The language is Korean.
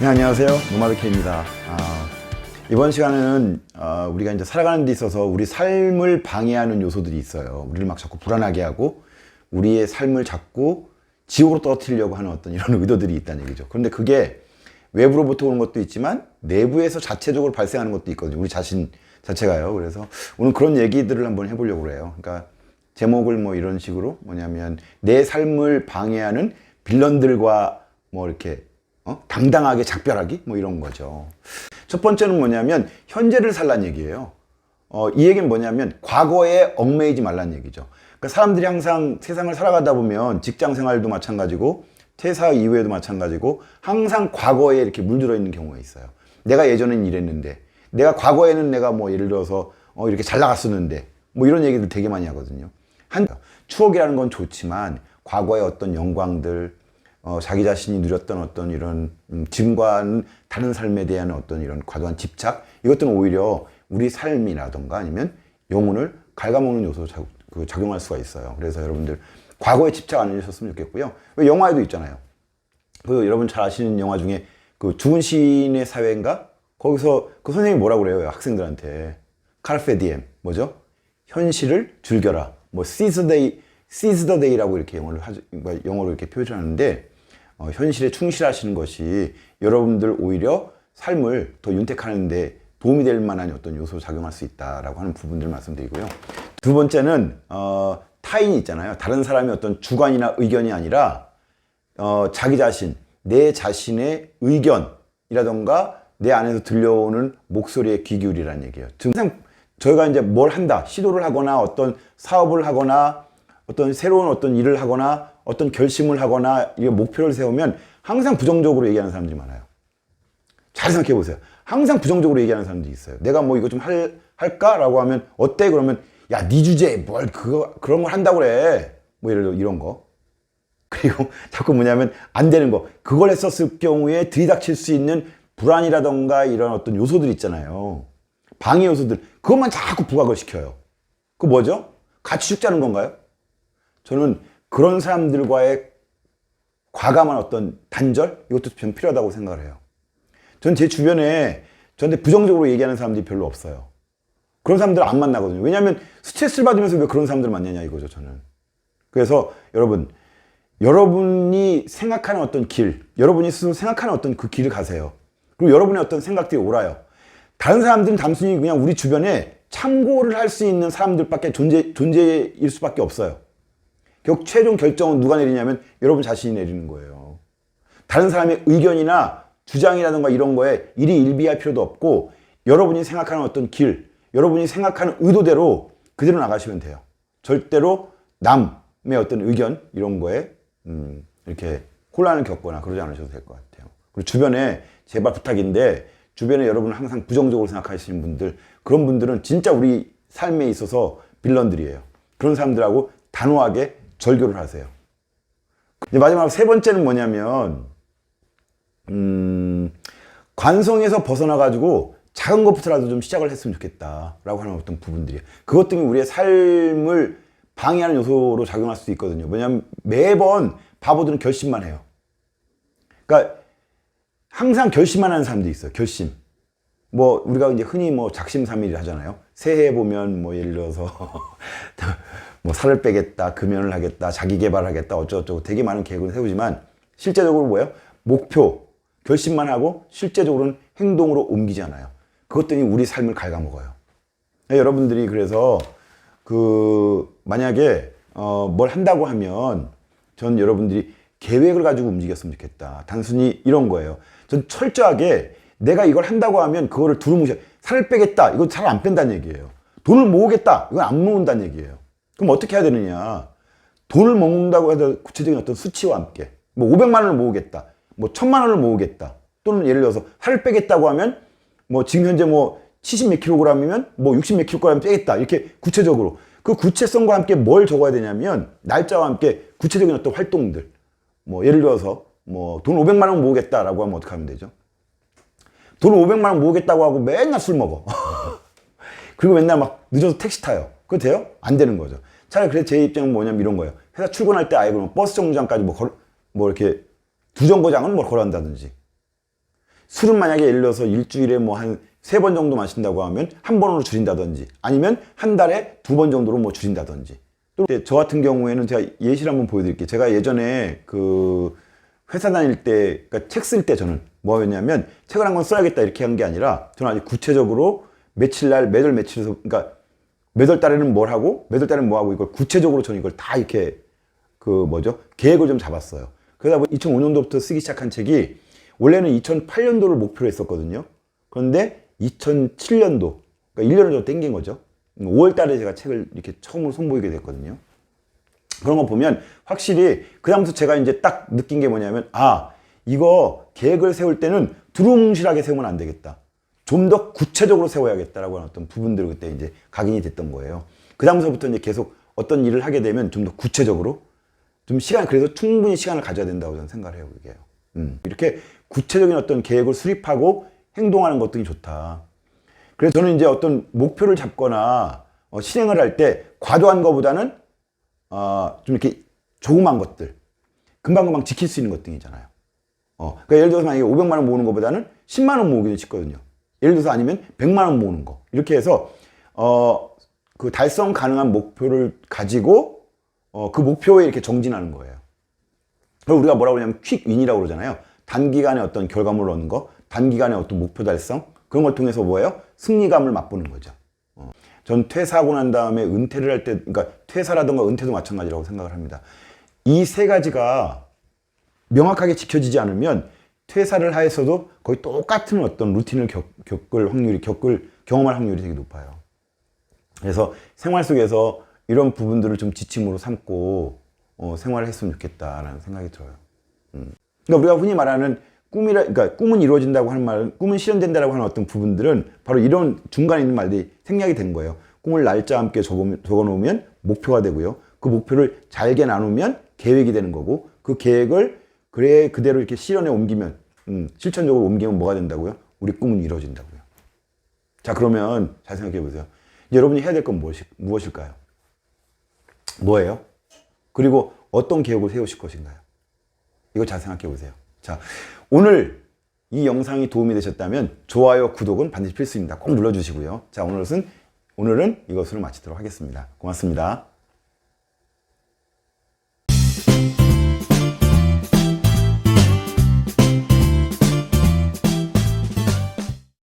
네, 안녕하세요. 노마드 K입니다. 이번 시간에는 우리가 이제 살아가는 데 있어서 우리 삶을 방해하는 요소들이 있어요. 우리를 막 자꾸 불안하게 하고 우리의 삶을 자꾸 지옥으로 떨어뜨리려고 하는 어떤 이런 의도들이 있다는 얘기죠. 그런데 그게 외부로부터 오는 것도 있지만 내부에서 자체적으로 발생하는 것도 있거든요. 우리 자신 자체가요. 그래서 오늘 그런 얘기들을 한번 해보려고 그래요. 그러니까 제목을 뭐 이런 식으로 뭐냐면 내 삶을 방해하는 빌런들과 뭐 이렇게 당당하게 작별하기? 뭐 이런 거죠. 첫 번째는 뭐냐면 현재를 살란 얘기예요. 이 얘기는 뭐냐면 과거에 얽매이지 말란 얘기죠. 그러니까 사람들이 항상 세상을 살아가다 보면 직장 생활도 마찬가지고 퇴사 이후에도 마찬가지고 항상 과거에 이렇게 물들어 있는 경우가 있어요. 내가 예전엔 이랬는데 내가 과거에는 내가 뭐 예를 들어서 이렇게 잘 나갔었는데 뭐 이런 얘기들 되게 많이 하거든요. 추억이라는 건 좋지만 과거의 어떤 영광들 자기 자신이 누렸던 어떤 이런 지금과는 다른 삶에 대한 어떤 이런 과도한 집착, 이것들은 오히려 우리 삶이라던가 아니면 영혼을 갉아먹는 요소로 작용할 수가 있어요. 그래서 여러분들 과거에 집착 안 해주셨으면 좋겠고요. 왜 영화에도 있잖아요. 여러분 잘 아시는 영화 중에 그 죽은 시인의 사회인가? 거기서 그 선생님이 뭐라고 그래요? 학생들한테 카르페 디엠, 뭐죠? 현실을 즐겨라. 뭐 seize the day라고 이렇게 영어로 이렇게 표현하는데 현실에 충실하시는 것이 여러분들 오히려 삶을 더 윤택하는데 도움이 될 만한 어떤 요소로 작용할 수 있다라고 하는 부분들을 말씀드리고요. 두 번째는 타인이 있잖아요. 다른 사람의 어떤 주관이나 의견이 아니라 자기 자신, 내 자신의 의견이라던가 내 안에서 들려오는 목소리에 귀 기울이라는 얘기예요. 항상 저희가 이제 뭘 한다, 시도를 하거나 어떤 사업을 하거나 어떤 새로운 어떤 일을 하거나 어떤 결심을 하거나 이 목표를 세우면 항상 부정적으로 얘기하는 사람들이 많아요. 잘 생각해 보세요. 항상 부정적으로 얘기하는 사람들이 있어요. 내가 뭐 이거 좀 할까라고 하면 어때? 그러면 야, 네 주제에 뭘 그런 걸 한다고 그래. 뭐 예를 들어 이런 거. 그리고 자꾸 뭐냐면 안 되는 거. 그걸 했었을 경우에 들이닥칠 수 있는 불안이라던가 이런 어떤 요소들 있잖아요. 방해 요소들. 그것만 자꾸 부각을 시켜요. 그거 뭐죠? 같이 죽자는 건가요? 저는 그런 사람들과의 과감한 어떤 단절? 이것도 좀 필요하다고 생각을 해요. 전 제 주변에 저한테 부정적으로 얘기하는 사람들이 별로 없어요. 그런 사람들 안 만나거든요. 왜냐하면 스트레스를 받으면서 왜 그런 사람들을 만나냐 이거죠, 저는. 그래서 여러분이 생각하는 어떤 길, 여러분이 스스로 생각하는 어떤 그 길을 가세요. 그리고 여러분의 어떤 생각들이 옳아요. 다른 사람들은 단순히 그냥 우리 주변에 참고를 할 수 있는 사람들밖에 존재일 수밖에 없어요. 결국 최종 결정은 누가 내리냐면 여러분 자신이 내리는 거예요. 다른 사람의 의견이나 주장이라든가 이런 거에 일희일비할 필요도 없고 여러분이 생각하는 어떤 길, 여러분이 생각하는 의도대로 그대로 나가시면 돼요. 절대로 남의 어떤 의견 이런 거에 이렇게 혼란을 겪거나 그러지 않으셔도 될 것 같아요. 그리고 주변에 제발 부탁인데 주변에 여러분 항상 부정적으로 생각하시는 분들, 그런 분들은 진짜 우리 삶에 있어서 빌런들이에요. 그런 사람들하고 단호하게 절교를 하세요. 이제 마지막 세 번째는 뭐냐면 관성에서 벗어나가지고 작은 것부터라도 좀 시작을 했으면 좋겠다라고 하는 어떤 부분들이에요. 그것 때문에 우리의 삶을 방해하는 요소로 작용할 수도 있거든요. 왜냐하면 매번 바보들은 결심만 해요. 그러니까 항상 결심만 하는 사람들이 있어요. 결심. 뭐 우리가 이제 흔히 뭐 작심삼일 하잖아요. 새해 보면 뭐 예를 들어서 뭐 살을 빼겠다, 금연을 하겠다, 자기 개발하겠다, 어쩌고저쩌고 되게 많은 계획을 세우지만 실제적으로 뭐예요? 목표, 결심만 하고 실제적으로는 행동으로 옮기지 않아요. 그것 때문에 우리 삶을 갉아먹어요. 여러분들이 그래서 만약에 뭘 한다고 하면 전 여러분들이 계획을 가지고 움직였으면 좋겠다. 단순히 이런 거예요. 전 철저하게 내가 이걸 한다고 하면 그거를 두루뭉실, 살을 빼겠다, 이거 살 안 뺀다는 얘기예요. 돈을 모으겠다, 이건 안 모은다는 얘기예요. 그럼 어떻게 해야 되느냐? 돈을 모은다고 해도 구체적인 어떤 수치와 함께 뭐 500만 원을 모으겠다, 뭐 1000만 원을 모으겠다, 또는 예를 들어서 살을 빼겠다고 하면 뭐 지금 현재 뭐 70 몇 킬로그램이면 뭐 60 몇 킬로그램 빼겠다, 이렇게 구체적으로 그 구체성과 함께 뭘 적어야 되냐면 날짜와 함께 구체적인 어떤 활동들, 뭐 예를 들어서 뭐 돈 500만 원 모으겠다라고 하면 어떻게 하면 되죠? 돈 500만 원 모으겠다고 하고 맨날 술 먹어. 그리고 맨날 막 늦어서 택시 타요. 그거 돼요? 안 되는 거죠. 차라리 그래서 제 입장은 뭐냐면 이런 거예요. 회사 출근할 때 아예 그러면 버스 정류장까지 뭐 이렇게 두 정거장은 뭐 걸어간다든지. 술은 만약에 예를 들어서 일주일에 뭐 한 3번 정도 마신다고 하면 1번으로 줄인다든지 아니면 한 달에 2번 정도로 뭐 줄인다든지. 또 저 같은 경우에는 제가 예시를 한번 보여드릴게요. 제가 예전에 그 회사 다닐 때, 그러니까 책 쓸 때 저는 뭐 했냐면 책을 한 권 써야겠다 이렇게 한 게 아니라 저는 아주 구체적으로 며칠 날, 매달 며칠에서, 그러니까 매달 달에는 뭘 하고 매달 달에는 뭐 하고 이걸 구체적으로 저는 이걸 다 이렇게 계획을 좀 잡았어요. 그러다 보니 2005년도부터 쓰기 시작한 책이 원래는 2008년도를 목표로 했었거든요. 그런데 2007년도, 그러니까 1년을 좀 땡긴 거죠. 5월 달에 제가 책을 이렇게 처음으로 선보이게 됐거든요. 그런 거 보면 확실히 그다음부터 제가 이제 딱 느낀 게 뭐냐면, 이거 계획을 세울 때는 두루뭉실하게 세우면 안 되겠다. 좀 더 구체적으로 세워야겠다라고 하는 어떤 부분들을 그때 이제 각인이 됐던 거예요. 그다음서부터 이제 계속 어떤 일을 하게 되면 좀 더 구체적으로 좀 그래서 충분히 시간을 가져야 된다고 저는 생각을 해요, 이게. 이렇게 구체적인 어떤 계획을 수립하고 행동하는 것들이 좋다. 그래서 저는 이제 어떤 목표를 잡거나 실행을 할 때 과도한 것보다는 좀 이렇게 조그만 것들, 금방금방 지킬 수 있는 것들이잖아요. 그러니까 예를 들어서 만약에 500만 원 모으는 것보다는 10만 원 모으기는 쉽거든요. 예를 들어서 아니면 100만 원 모으는 거. 이렇게 해서 그 달성 가능한 목표를 가지고 그 목표에 이렇게 정진하는 거예요. 그리고 우리가 뭐라고 하냐면 퀵윈이라고 그러잖아요. 단기간에 어떤 결과물을 얻는 거, 단기간에 어떤 목표 달성, 그런 걸 통해서 뭐예요? 승리감을 맛보는 거죠. 전 퇴사하고 난 다음에 은퇴를 할 때, 그러니까 퇴사라든가 은퇴도 마찬가지라고 생각을 합니다. 이 세 가지가 명확하게 지켜지지 않으면 퇴사를 하였어도 거의 똑같은 어떤 루틴을 경험할 확률이 되게 높아요. 그래서 생활 속에서 이런 부분들을 좀 지침으로 삼고 생활을 했으면 좋겠다라는 생각이 들어요. 그러니까 우리가 흔히 말하는 그러니까 꿈은 이루어진다고 하는 말은, 꿈은 실현된다라고 하는 어떤 부분들은 바로 이런 중간에 있는 말들이 생략이 되는 거예요. 꿈을 날짜와 함께 적어 놓으면 목표가 되고요. 그 목표를 잘게 나누면 계획이 되는 거고, 그 계획을 그대로 이렇게 실현에 옮기면, 실천적으로 옮기면 뭐가 된다고요? 우리 꿈은 이루어진다고요. 자, 그러면 잘 생각해 보세요. 여러분이 해야 될 건 무엇일까요? 뭐예요? 그리고 어떤 계획을 세우실 것인가요? 이거 잘 생각해 보세요. 자, 오늘 이 영상이 도움이 되셨다면 좋아요, 구독은 반드시 필수입니다. 꼭 눌러주시고요. 자, 오늘은 이것으로 마치도록 하겠습니다. 고맙습니다.